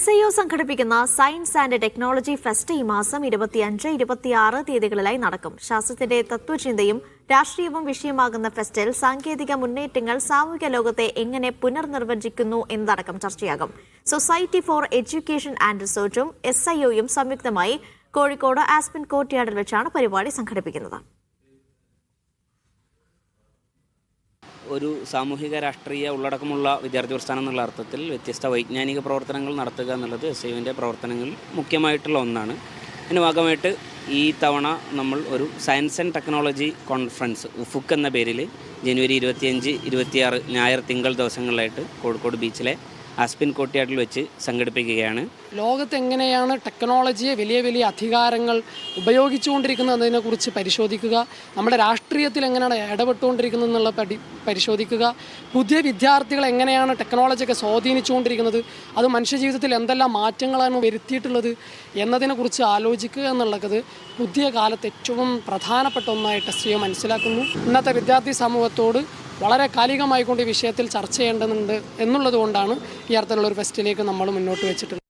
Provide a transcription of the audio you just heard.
SIO സംഘടിപ്പിക്കുന്ന science and technology fest ഈ മാസം 25, 26 തീയതികളിലായി നടക്കും. ശാസ്ത്രത്തിന്റെ തത്വചിന്തയും രാഷ്ട്രീയവും വിഷയമാകുന്ന ഫെസ്റ്റിൽ സാങ്കേതിക മുന്നേറ്റങ്ങൾ സാമൂഹിക ലോകത്തെ എങ്ങനെ പുനർനിർവചിക്കുന്നു എന്നതടക്കം ചർച്ചയാകും. സൊസൈറ്റി ഫോർ എഡ്യൂക്കേഷൻ ആൻഡ് റിസർച്ചും SIOയും സംയുക്തമായി കോഴിക്കോട് ആസ്പിൻ കോർട്ട്യാർഡിൽ വെച്ചാണ് പരിപാടി സംഘടിപ്പിക്കുന്നത്. ഒരു സാമൂഹിക രാഷ്ട്രീയ ഉള്ളടക്കമുള്ള വിദ്യാർത്ഥി പ്രസ്ഥാനം എന്നുള്ള അർത്ഥത്തിൽ വ്യത്യസ്ത വൈജ്ഞാനിക പ്രവർത്തനങ്ങൾ നടത്തുക എന്നുള്ളത് SIOൻ്റെ പ്രവർത്തനങ്ങളിൽ മുഖ്യമായിട്ടുള്ള ഒന്നാണ്. അതിന് ഭാഗമായിട്ട് ഈ തവണ നമ്മൾ ഒരു സയൻസ് ആൻഡ് ടെക്നോളജി കോൺഫറൻസ് ഉഫുക്ക് എന്ന പേരിൽ ജനുവരി 25, 26 ഞായർ തിങ്കൾ ദിവസങ്ങളിലായിട്ട് കോഴിക്കോട് ബീച്ചിലെ ആസ്പിൻ കോർട്ട്യാർഡിൽ വെച്ച് സംഘടിപ്പിക്കുകയാണ്. ലോകത്ത് എങ്ങനെയാണ് ടെക്നോളജിയെ വലിയ വലിയ അധികാരങ്ങൾ ഉപയോഗിച്ചുകൊണ്ടിരിക്കുന്നതിനെക്കുറിച്ച് പരിശോധിക്കുക, നമ്മുടെ രാഷ്ട്രീയത്തിൽ എങ്ങനെയാണ് ഇടപെട്ടുകൊണ്ടിരിക്കുന്നത് എന്നുള്ള പരിശോധിക്കുക, പുതിയ വിദ്യാർത്ഥികൾ എങ്ങനെയാണ് ടെക്നോളജിയൊക്കെ സ്വാധീനിച്ചുകൊണ്ടിരിക്കുന്നത്, അത് മനുഷ്യജീവിതത്തിൽ എന്തെല്ലാം മാറ്റങ്ങളാണ് വരുത്തിയിട്ടുള്ളത് എന്നതിനെക്കുറിച്ച് ആലോചിക്കുക എന്നുള്ളത് പുതിയ കാലത്ത് ഏറ്റവും പ്രധാനപ്പെട്ട ഒന്നായിട്ട് SIO മനസ്സിലാക്കുന്നു. ഇന്നത്തെ വിദ്യാർത്ഥി സമൂഹത്തോട് വളരെ കാലികമായിക്കൊണ്ട് ഈ വിഷയത്തിൽ ചർച്ച ചെയ്യേണ്ടതുണ്ട് എന്നുള്ളത് കൊണ്ടാണ് ഈ അർത്ഥത്തിലുള്ള ഒരു ഫെസ്റ്റിലേക്ക് നമ്മൾ മുന്നോട്ട് വെച്ചിട്ടുള്ളത്.